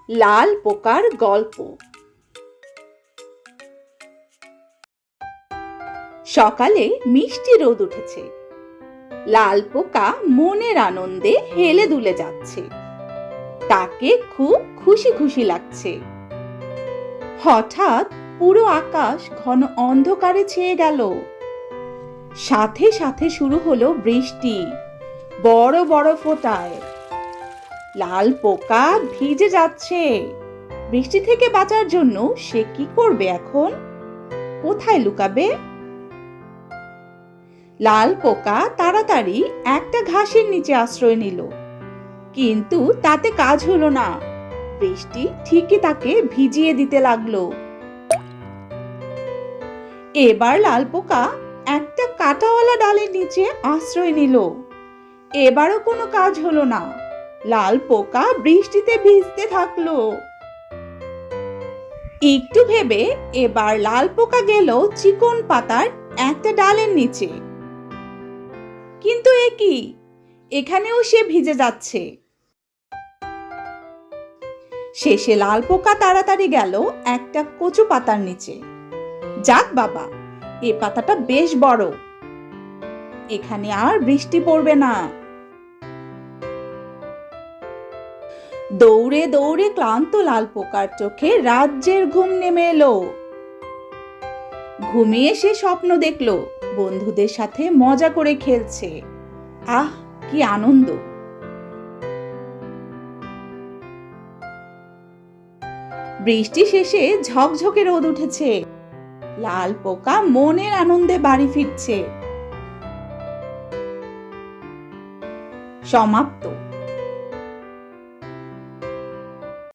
লাল পোকার গল্প। সকালে মিষ্টি রোদ উঠেছে। লাল পোকা মনের আনন্দে হেলে দুলে যাচ্ছে। তাকে খুব খুশি খুশি লাগছে। হঠাৎ পুরো আকাশ ঘন অন্ধকারে ছেয়ে গেল। সাথে সাথে শুরু হলো বৃষ্টি, বড় বড় ফোঁটায়। লাল পোকা ভিজে যাচ্ছে। বৃষ্টি থেকে বাঁচার জন্য সে কি করবে এখন? কোথায় লুকাবে? লাল পোকা তাড়াতাড়ি একটা ঘাসের নিচে আশ্রয় নিল, কিন্তু তাতে কাজ হলো না। বৃষ্টি ঠিকই তাকে ভিজিয়ে দিতে লাগলো। এবার লাল পোকা একটা কাঁটাওয়ালা ডালের নিচে আশ্রয় নিল। এবারও কোনো কাজ হলো না। লাল পোকা বৃষ্টিতে ভিজতে থাকলো। একটু ভেবে এবার লাল পোকা গেল চিকন পাতার একটা ডালের নিচে। কিন্তু এ কি, এখানেও সে ভিজে যাচ্ছে। শেষে লাল পোকা তাড়াতাড়ি গেল একটা কচু পাতার নিচে। যাক বাবা, এ পাতাটা বেশ বড়, এখানে আর বৃষ্টি পড়বে না। দৌড়ে দৌড়ে ক্লান্ত লাল পোকার চোখে রাজ্যের ঘুম নেমে এলো। ঘুমিয়ে সে স্বপ্ন দেখলো বন্ধুদের সাথে মজা করে খেলছে। আহ, কি আনন্দ! বৃষ্টি শেষে ঝকঝকে রোদ উঠেছে। লাল পোকা মনের আনন্দে বাড়ি ফিরছে। সমাপ্ত।